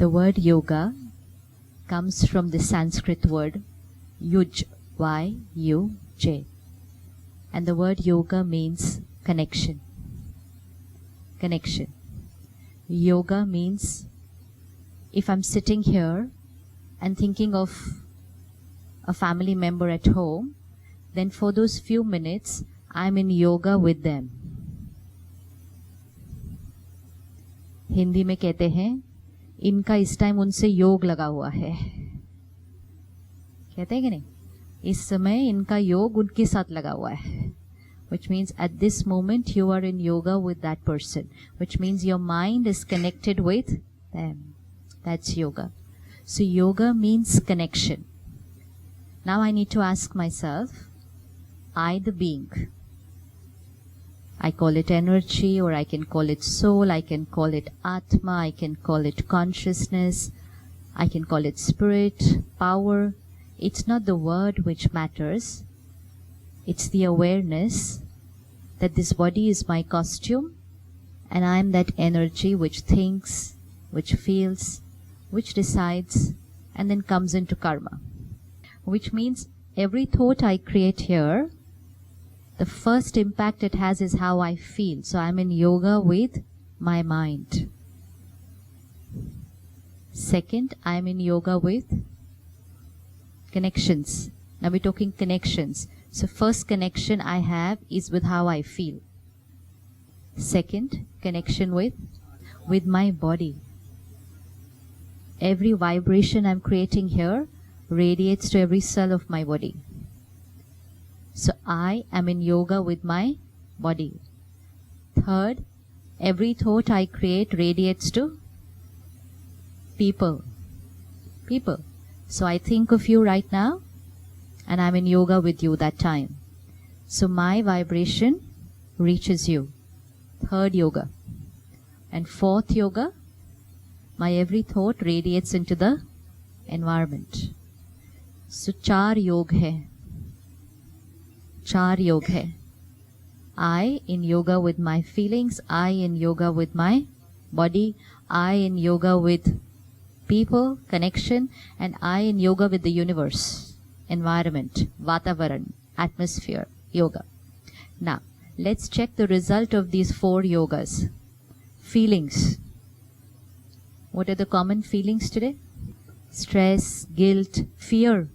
The word yoga comes from the Sanskrit word yuj, Y-U-J. And the word yoga means connection. Connection. Yoga means if I'm sitting here and thinking of a family member at home, then for those few minutes, I'm in yoga with them. Hindi में कहते हैं इनका इस time उनसे योग लगा हुआ है. कहते हैं कि नहीं? इस समय इनका योग उनके साथ लगा हुआ है. Which means at this moment you are in yoga with that person. Which means your mind is connected with them. That's yoga. So yoga means connection. Now I need to ask myself, I the being, I call it energy, or I can call it soul, I can call it Atma, I can call it consciousness, I can call it spirit, power. It's not the word which matters. It's the awareness that this body is my costume and I am that energy which thinks, which feels, which decides, and then comes into karma. Which means every thought I create here, the first impact it has is how I feel. So I'm in yoga with my mind. Second, I'm in yoga with connections. Now we're talking connections. So first connection I have is with how I feel. Second, connection with my body. Every vibration I'm creating here radiates to every cell of my body. So I am in yoga with my body. Third, every thought I create radiates to people. People. So I think of you right now and I'm in yoga with you that time. So my vibration reaches you. Third yoga. And fourth yoga, my every thought radiates into the environment. So चार योग है. चार योग है. I in yoga with my feelings, I in yoga with my body, I in yoga with people, connection, and I in yoga with the universe, environment, vatavaran, atmosphere, yoga. Now, let's check the result of these 4 yogas. Feelings. What are the common feelings today? Stress, guilt, fear,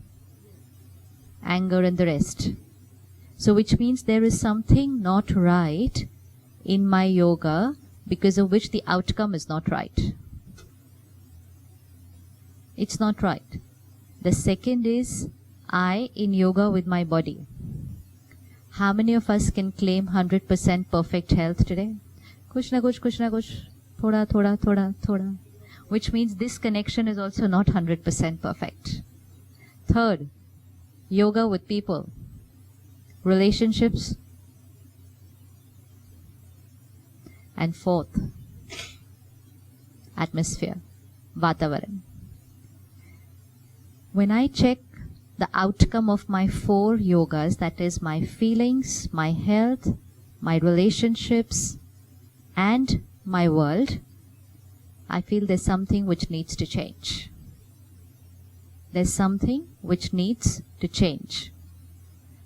anger, and the rest. So which means there is something not right in my yoga because of which the outcome is not right. It's not right. The second is I in yoga with my body. How many of us can claim 100% perfect health today? Kuch na kuch, thoda, thoda, thoda, thoda. Which means this connection is also not 100% perfect. Third, yoga with people. Relationships. And fourth, atmosphere, vatavaran. When I check the outcome of my 4 yogas, that is my feelings, my health, my relationships, and my world, I feel there's something which needs to change. There's something which needs to change.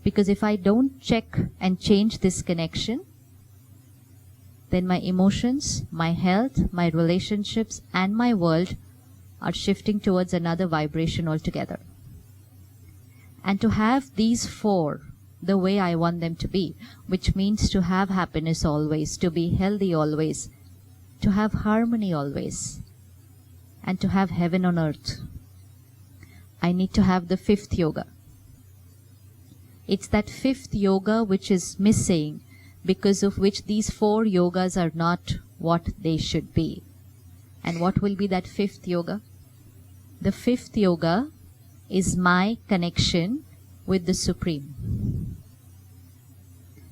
Because if I don't check and change this connection, then my emotions, my health, my relationships, and my world are shifting towards another vibration altogether. And to have these 4 the way I want them to be, which means to have happiness always, to be healthy always, to have harmony always, and to have heaven on earth, I need to have the 5th yoga. It's that 5th yoga which is missing, because of which these 4 yogas are not what they should be. And what will be that 5th yoga? The 5th yoga is my connection with the Supreme.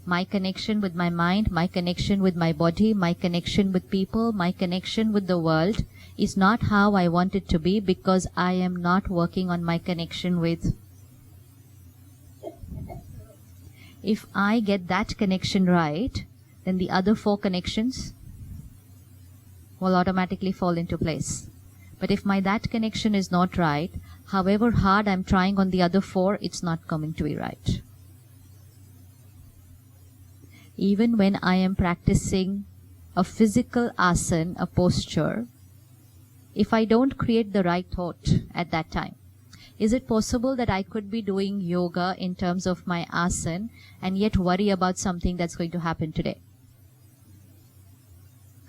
My connection with my mind, my connection with my body, my connection with people, my connection with the world is not how I want it to be, because I am not working on my connection with. If I get that connection right, then the other 4 connections will automatically fall into place. But if my that connection is not right, however hard I'm trying on the other 4, it's not coming to be right. Even when I am practicing a physical asana, a posture, if I don't create the right thought at that time, is it possible that I could be doing yoga in terms of my asana and yet worry about something that's going to happen today?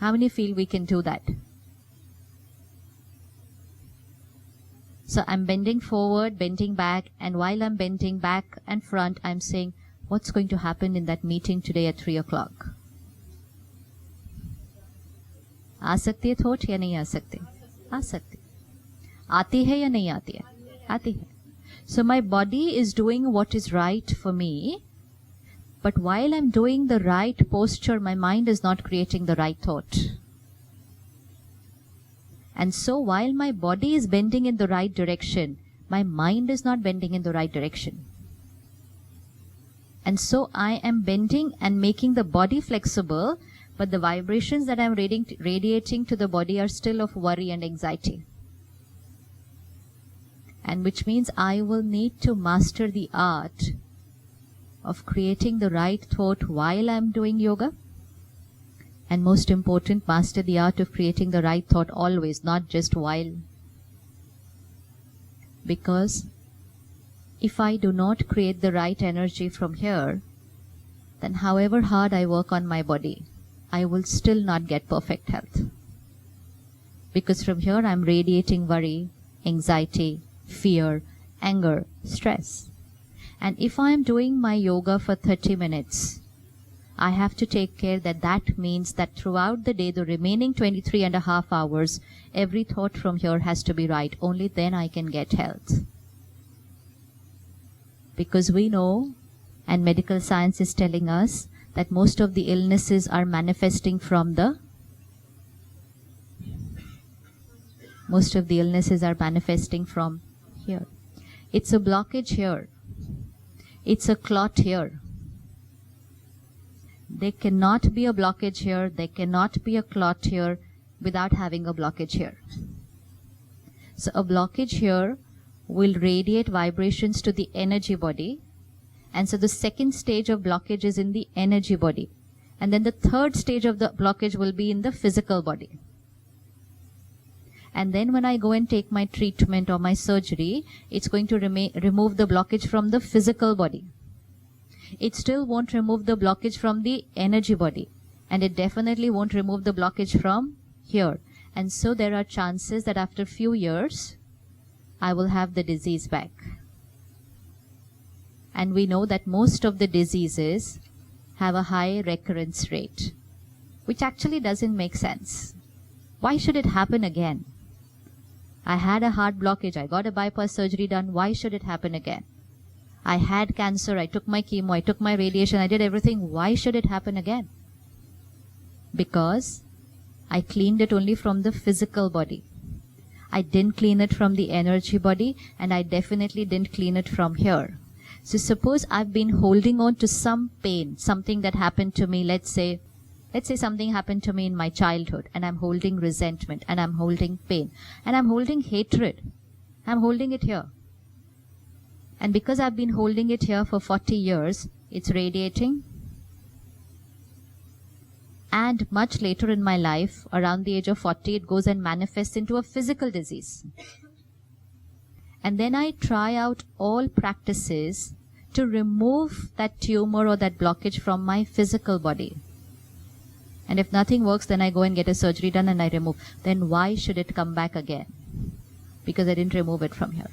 How many feel we can do that? So I'm bending forward, bending back, and while I'm bending back and front, I'm saying, what's going to happen in that meeting today at 3 o'clock? आ सकती है thought या नहीं आ सकती? आ सकती. आती है या नहीं आती है? आती है. So my body is doing what is right for me, but while I'm doing the right posture, my mind is not creating the right thought. And so while my body is bending in the right direction, my mind is not bending in the right direction. And so I am bending and making the body flexible, but the vibrations that I am radiating to the body are still of worry and anxiety. And which means I will need to master the art of creating the right thought while I am doing yoga. And most important, master the art of creating the right thought always, not just while. Because if I do not create the right energy from here, then however hard I work on my body, I will still not get perfect health. Because from here I'm radiating worry, anxiety, fear, anger, stress. And if I am doing my yoga for 30 minutes, I have to take care that means that throughout the day, the remaining 23.5 hours, every thought from here has to be right. Only then I can get health. Because we know, and medical science is telling us, that most of the illnesses are manifesting from the here. It's a blockage here. It's a clot here. There cannot be a blockage here. There cannot be a clot here without having a blockage here. So a blockage here will radiate vibrations to the energy body. And so the second stage of blockage is in the energy body. And then the third stage of the blockage will be in the physical body. And then when I go and take my treatment or my surgery, it's going to remove the blockage from the physical body. It still won't remove the blockage from the energy body. And it definitely won't remove the blockage from here. And so there are chances that after a few years, I will have the disease back. And we know that most of the diseases have a high recurrence rate, which actually doesn't make sense. Why should it happen again? I had a heart blockage, I got a bypass surgery done, why should it happen again? I had cancer, I took my chemo, I took my radiation, I did everything, why should it happen again? Because I cleaned it only from the physical body. I didn't clean it from the energy body, and I definitely didn't clean it from here. So suppose I've been holding on to some pain, something that happened to me, let's say something happened to me in my childhood, and I'm holding resentment, and I'm holding pain, and I'm holding hatred. I'm holding it here. And because I've been holding it here for 40 years, it's radiating. And much later in my life, around the age of 40, it goes and manifests into a physical disease. And then I try out all practices to remove that tumor or that blockage from my physical body. And if nothing works, then I go and get a surgery done and I remove. Then why should it come back again? Because I didn't remove it from here.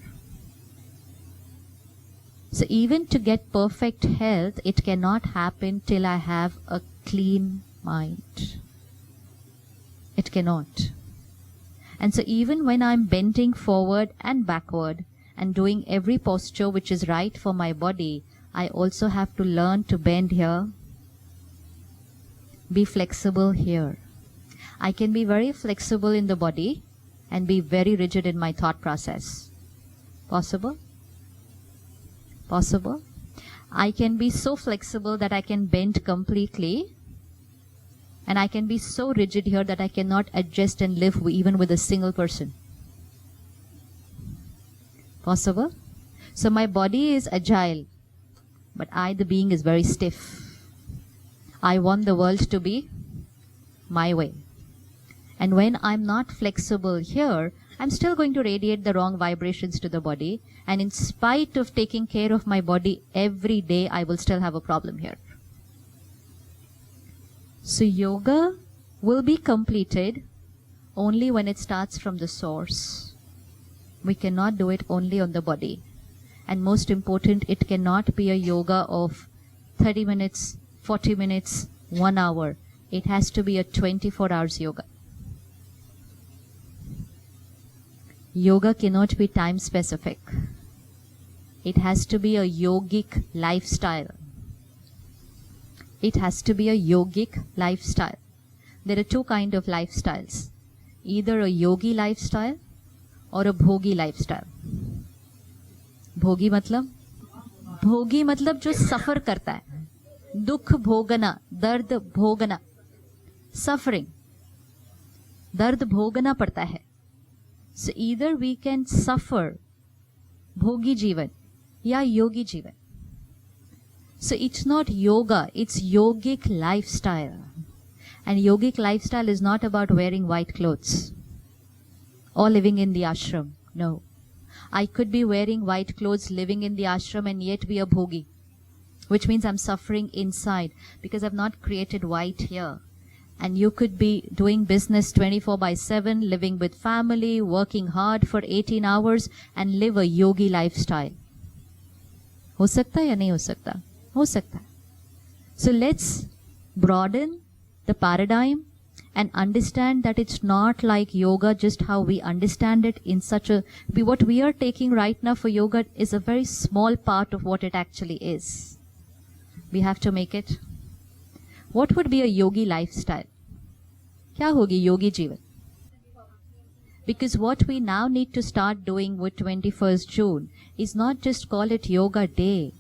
So even to get perfect health, it cannot happen till I have a clean mind. It cannot. And so even when I'm bending forward and backward and doing every posture which is right for my body, I also have to learn to bend here, be flexible here. I can be very flexible in the body and be very rigid in my thought process. Possible? Possible? I can be so flexible that I can bend completely, and I can be so rigid here that I cannot adjust and live even with a single person. Possible? So my body is agile, but I, the being, is very stiff. I want the world to be my way. And when I'm not flexible here, I'm still going to radiate the wrong vibrations to the body. And in spite of taking care of my body every day, I will still have a problem here. So yoga will be completed only when it starts from the source. We cannot do it only on the body. And most important, it cannot be a yoga of 30 minutes, 40 minutes, 1 hour. It has to be a 24 hours yoga. Yoga cannot be time specific. It has to be a yogic lifestyle. It has to be a yogic lifestyle. There are two kinds of lifestyles. Either a yogi lifestyle or a bhogi lifestyle. भोगी मतलब जो सफर करता है, दुख भोगना, दर्द भोगना, suffering, दर्द भोगना पड़ता है. So either we can suffer bhogi जीवन या योगी जीवन. So it's not yoga, it's yogic lifestyle. And yogic lifestyle is not about wearing white clothes or living in the ashram. No. I could be wearing white clothes, living in the ashram, and yet be a bhogi, which means I'm suffering inside because I've not created white here. And you could be doing business 24/7, living with family, working hard for 18 hours and live a yogi lifestyle. हो सकता है या नहीं हो सकता? हो सकता है. So let's broaden the paradigm and understand that it's not like yoga just how we understand it in such a... What we are taking right now for yoga is a very small part of what it actually is. We have to make it. What would be a yogi lifestyle? क्या होगी योगी जीवन? Because what we now need to start doing with 21st June is not just call it yoga day,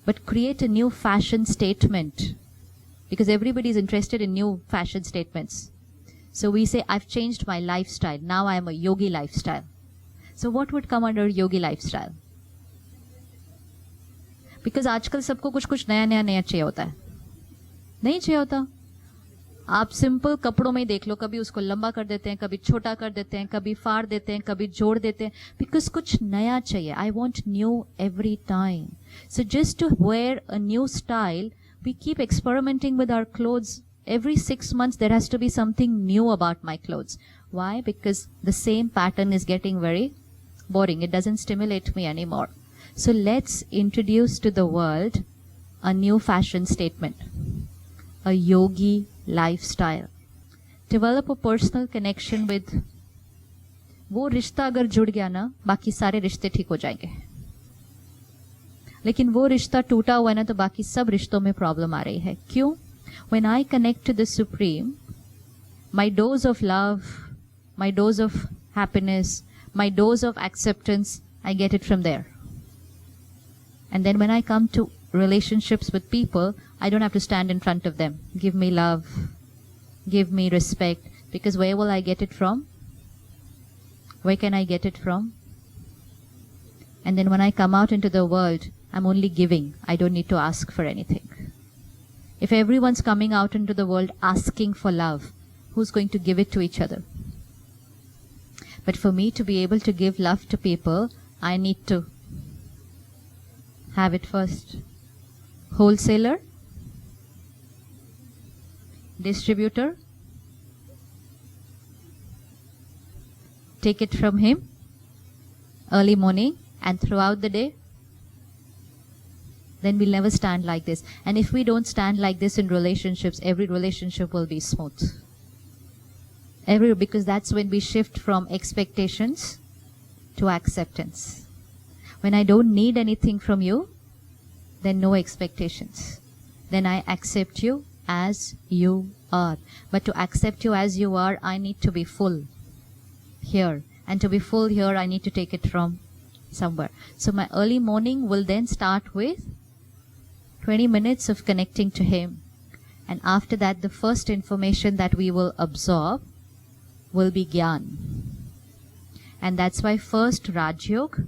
but create a new fashion statement. Because everybody is interested in new fashion statements. So we say, I've changed my lifestyle. Now I am a yogi lifestyle. So what would come under yogi lifestyle? Because आजकल सबको कुछ नया चाहिए होता है. नहीं चाहिए होता. आप सिंपल कपड़ों में देख लो, कभी उसको लंबा कर देते हैं, कभी छोटा कर देते हैं, कभी फाड़ देते हैं, कभी जोड़ देते हैं. Because कुछ नया चाहिए. I want new every time. So just to wear a new style, we keep experimenting with our clothes. Every 6 months there has to be something new about my clothes. Why? Because the same pattern is getting very boring. It doesn't stimulate me anymore. So let's introduce to the world a new fashion statement. A yogi lifestyle. Develop a personal connection with... वो रिश्ता अगर जुड़ गया ना, बाकी सारे रिश्ते ठीक हो जाएंगे. लेकिन वो रिश्ता टूटा हुआ है ना, तो बाकी सब रिश्तों में प्रॉब्लम आ रही है. क्यों? When I connect to the Supreme, my dose of love, my dose of happiness, my dose of acceptance, I get it from there. And then when I come to relationships with people, I don't have to stand in front of them. Give me love, give me respect, because where will I get it from? Where can I get it from? And then when I come out into the world, I'm only giving. I don't need to ask for anything. If everyone's coming out into the world asking for love, who's going to give it to each other? But for me to be able to give love to people, I need to have it first. Wholesaler, distributor, take it from him early morning and throughout the day. Then we'll never stand like this. And if we don't stand like this in relationships, every relationship will be smooth. Because that's when we shift from expectations to acceptance. When I don't need anything from you, then no expectations. Then I accept you as you are. But to accept you as you are, I need to be full here. And to be full here, I need to take it from somewhere. So my early morning will then start with 20 minutes of connecting to him. And after that, the first information that we will absorb will be Gyan. And that's why first Raj Yoga,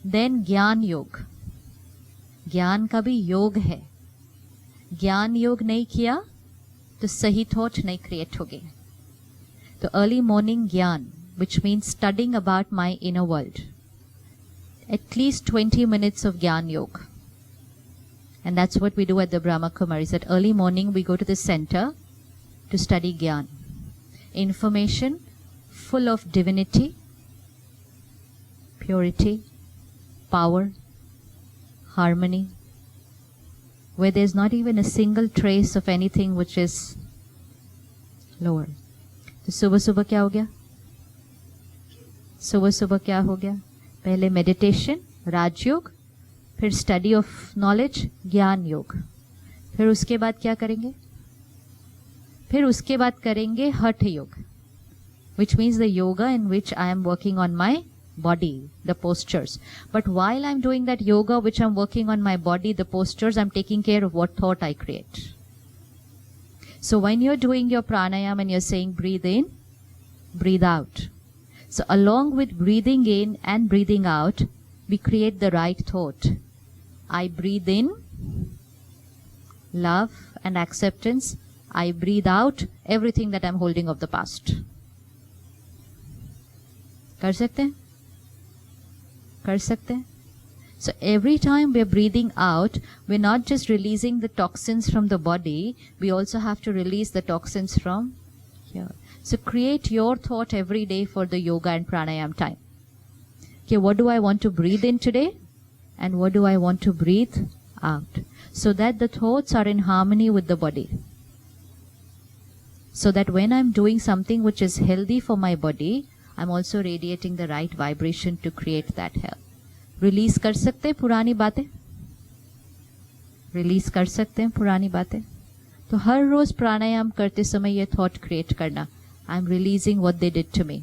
then Gyan Yoga. ज्ञान का भी योग है. ज्ञान योग नहीं किया तो सही थॉट नहीं क्रिएट होगी. तो अर्ली मॉर्निंग ज्ञान, which means studying about my inner world. At least 20 minutes of Gyan Yoga. And that's what we do at the Brahma Kumaris. At early morning we go to the center to study Gyan. Information full of divinity, purity, power, harmony, where there's not even a single trace of anything which is lower. तो सुबह सुबह क्या हो गया? सुबह सुबह क्या हो गया? पहले मेडिटेशन, राजयोग, फिर स्टडी ऑफ नॉलेज, ज्ञान योग. फिर उसके बाद क्या करेंगे? फिर उसके बाद करेंगे हठ योग, which means the yoga in which I am working on my body, the postures. But while I'm doing that yoga which I'm working on my body, the postures, I'm taking care of what thought I create. So when you're doing your pranayama and you're saying breathe in, breathe out. So along with breathing in and breathing out, we create the right thought. I breathe in love and acceptance. I breathe out everything that I'm holding of the past. कर सकते हैं? कर सकते हैं? So every time we're breathing out, we're not just releasing the toxins from the body, we also have to release the toxins from here. So create your thought every day for the yoga and pranayama time. Okay, what do I want to breathe in today? And what do I want to breathe out? So that the thoughts are in harmony with the body. So that when I'm doing something which is healthy for my body, I'm also radiating the right vibration to create that health. Release कर सकते हैं पुरानी बातें? Release कर सकते हैं पुरानी बातें? तो हर रोज प्राणायाम करते समय ये थॉट क्रिएट करना, I am releasing what they did to me,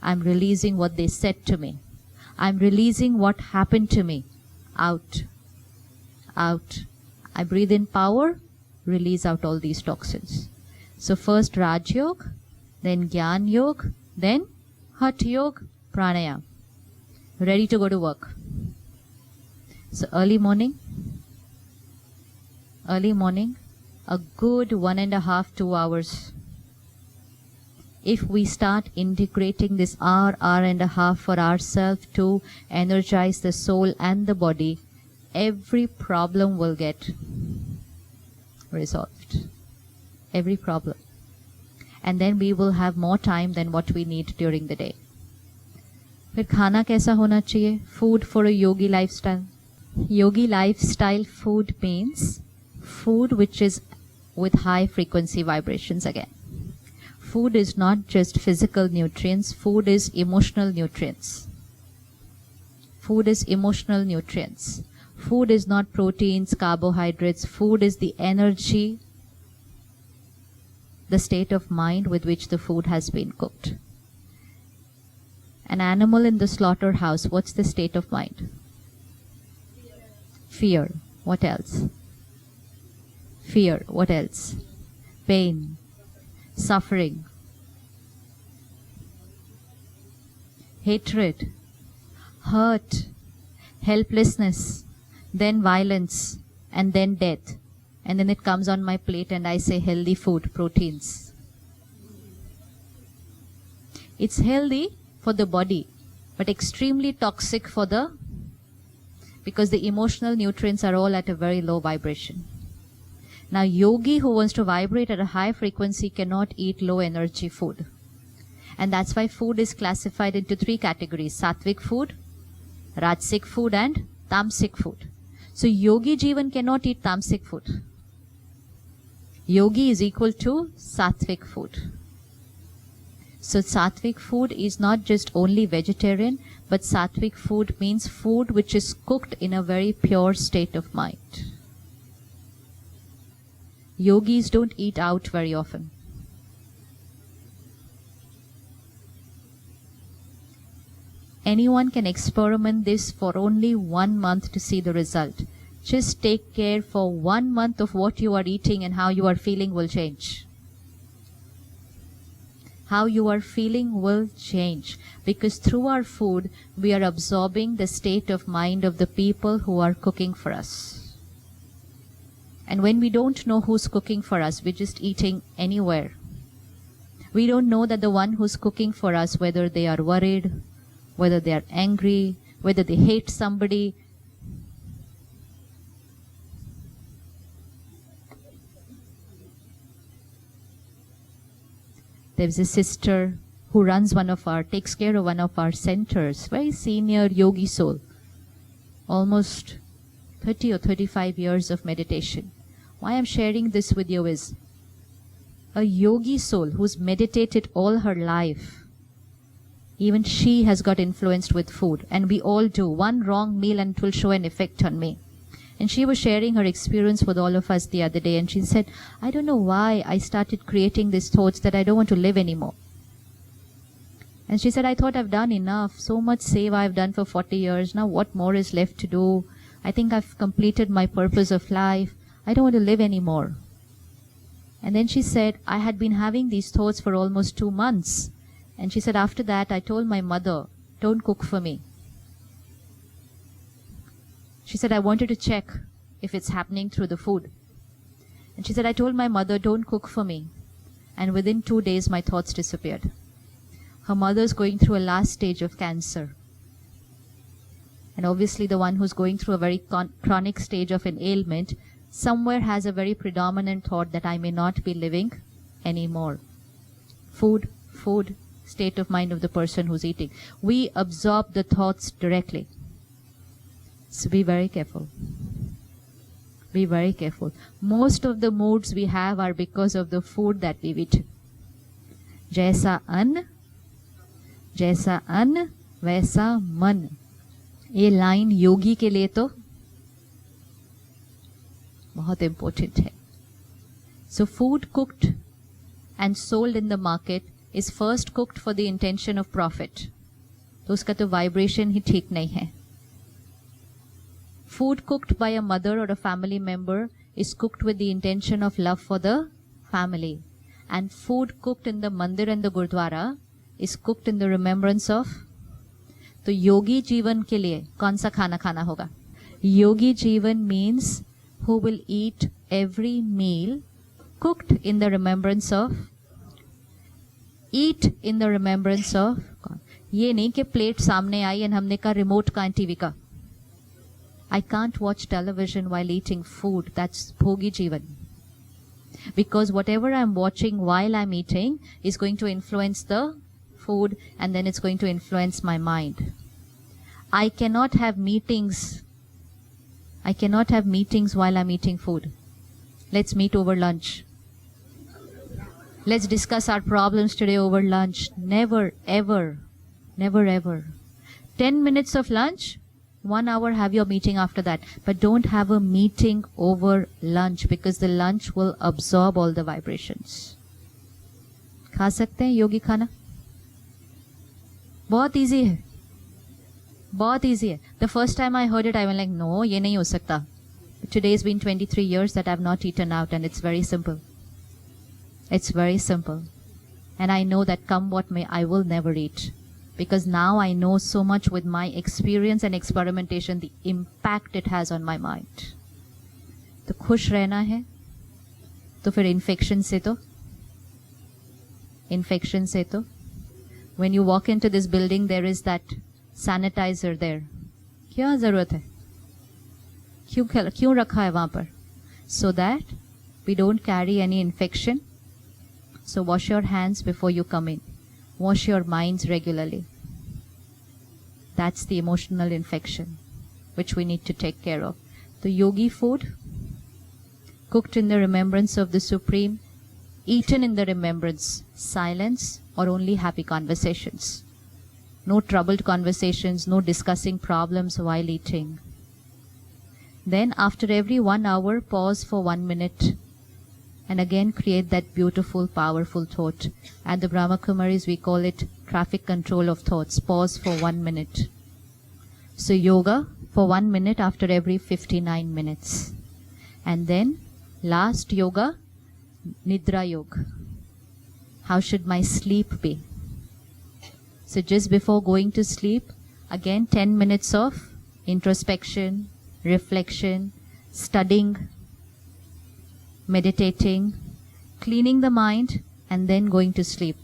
I am releasing what they said to me, I am releasing what happened to me. Out, out. I breathe in power, release out all these toxins. So first Raj Yoga, then Gyan Yoga, then Hatha Yoga, Pranayama. Ready to go to work. So early morning, a good 1.5 to 2 hours. If we start integrating this hour and a half for ourselves to energize the soul and the body, every problem will get resolved. Every problem. And then we will have more time than what we need during the day. फिर खाना कैसा होना चाहिए? Food for a yogi lifestyle. Yogi lifestyle food means food which is with high frequency vibrations again. Food is not just physical nutrients, food is emotional nutrients. Food is emotional nutrients. Food is not proteins, carbohydrates. Food is the energy, the state of mind with which the food has been cooked. An animal in the slaughterhouse, what's the state of mind? Fear. What else? Fear. What else? Pain. Suffering. Hatred. Hurt. Helplessness. Then violence. And then death. And then it comes on my plate and I say healthy food, proteins. It's healthy for the body, but extremely toxic for because the emotional nutrients are all at a very low vibration. Now yogi who wants to vibrate at a high frequency cannot eat low energy food. And that's why food is classified into 3 categories: sattvic food, rajasic food and tamasic food. So yogi jivan cannot eat tamasic food. Yogi is equal to sattvic food. So sattvic food is not just only vegetarian, but sattvic food means food which is cooked in a very pure state of mind. Yogis don't eat out very often. Anyone can experiment this for only 1 month to see the result. Just take care for 1 month of what you are eating and how you are feeling will change. how you are feeling will change, because through our food we are absorbing the state of mind of the people who are cooking for us. And when we don't know who's cooking for us, we're just eating anywhere. We don't know that the one who's cooking for us, whether they are worried, whether they are angry, whether they hate somebody. There's a sister who takes care of one of our centers, very senior yogi soul, almost 30 or 35 years of meditation. Why I'm sharing this with you is, a yogi soul who's meditated all her life, even she has got influenced with food, and we all do. One wrong meal and it will show an effect on me. And she was sharing her experience with all of us the other day, and she said, I don't know why I started creating these thoughts that I don't want to live anymore. And she said, I thought I've done enough. So much seva I've done for 40 years. Now what more is left to do? I think I've completed my purpose of life. I don't want to live anymore. And then she said, I had been having these thoughts for almost 2 months. And she said, after that, I told my mother, don't cook for me. She said, I wanted to check if it's happening through the food. And she said, I told my mother, don't cook for me. And within 2 days, my thoughts disappeared. Her mother's going through a last stage of cancer. And obviously the one who's going through a very chronic stage of an ailment somewhere has a very predominant thought that I may not be living anymore. Food, state of mind of the person who's eating. We absorb the thoughts directly. So be very careful. Be very careful. Most of the moods we have are because of the food that we've eaten. Jaisa an, वैसा मन. ये line योगी के लिए तो बहुत important है. So food cooked and sold in the market is first cooked for the intention of profit. तो उसका तो vibration ही ठीक नहीं है. Food cooked by a mother or a family member is cooked with the intention of love for the family. And food cooked in the mandir and the gurdwara is cooked in the remembrance of. तो योगी जीवन के लिए कौन सा खाना खाना होगा? योगी जीवन means who will eat every meal cooked in the remembrance of. Eat in the remembrance of God. ये नहीं कि प्लेट सामने आई and हमने कहा रिमोट कहाँ टीवी का. I can't watch television while eating food. That's bhogi jivan. Because whatever I'm watching while I'm eating is going to influence the food, and then it's going to influence my mind. I cannot have meetings while I'm eating food. Let's meet over lunch. Let's discuss our problems today over lunch. Never, ever. Never, ever. 10 minutes of lunch, 1 hour have your meeting after that. But don't have a meeting over lunch, because the lunch will absorb all the vibrations. खा सकते हैं योगी खाना? बहुत easy है. बहुत easy है. The first time I heard it, I was like, no, ये नहीं हो सकता. But today has been 23 years that I've not eaten out, and it's very simple. It's very simple. And I know that come what may, I will never eat. Because now I know so much with my experience and experimentation, the impact it has on my mind. तो खुश रहना है, तो फिर infection से तो. When you walk into this building, there is that sanitizer there. क्या जरूरत है? क्यों रखा है वहाँ पर? So that we don't carry any infection. So wash your hands before you come in. Wash your minds regularly. That's the emotional infection which we need to take care of. The yogi food, cooked in the remembrance of the Supreme, eaten in the remembrance, silence or only happy conversations. No troubled conversations, no discussing problems while eating. Then after every 1 hour, pause for 1 minute. And again create that beautiful, powerful thought. At the Brahma Kumaris, we call it traffic control of thoughts. Pause for 1 minute. So yoga for 1 minute after every 59 minutes. And then last yoga, Nidra Yoga. How should my sleep be? So just before going to sleep, again 10 minutes of introspection, reflection, studying, meditating, cleaning the mind, and then going to sleep.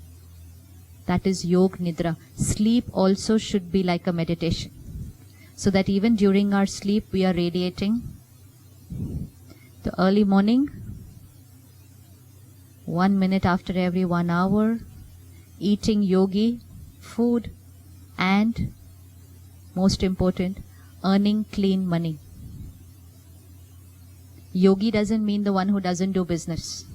That is Yog Nidra. Sleep also should be like a meditation, so that even during our sleep we are radiating. The early morning, 1 minute after every 1 hour, eating yogi food, and most important, earning clean money. Yogi doesn't mean the one who doesn't do business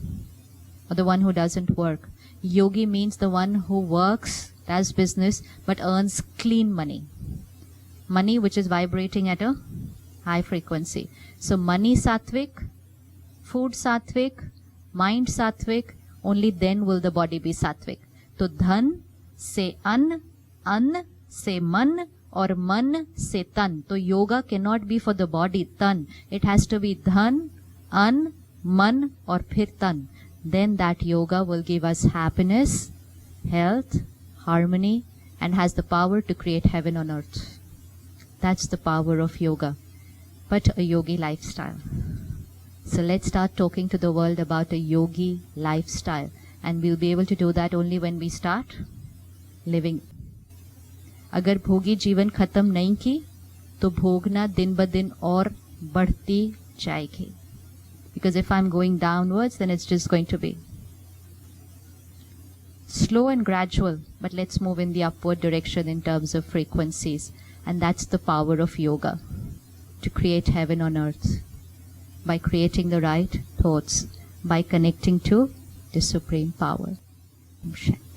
or the one who doesn't work. Yogi means the one who works, does business, but earns clean money. Money which is vibrating at a high frequency. So money sattvic, food sattvic, mind sattvic, only then will the body be sattvic. So dhan se an se man, or man se tan. So yoga cannot be for the body, tan. It has to be dhan, an, man, or phir tan. Then that yoga will give us happiness, health, harmony, and has the power to create heaven on earth. That's the power of yoga, but a yogi lifestyle. So let's start talking to the world about a yogi lifestyle, and we'll be able to do that only when we start living. अगर भोगी जीवन खत्म नहीं की तो भोगना दिन ब दिन और बढ़ती जाएगी. Because if I'm going downwards, then it's just going to be slow and gradual, but let's move in the upward direction in terms of frequencies. And that's the power of yoga, to create heaven on earth by creating the right thoughts, by connecting to the supreme power. Om Shanti.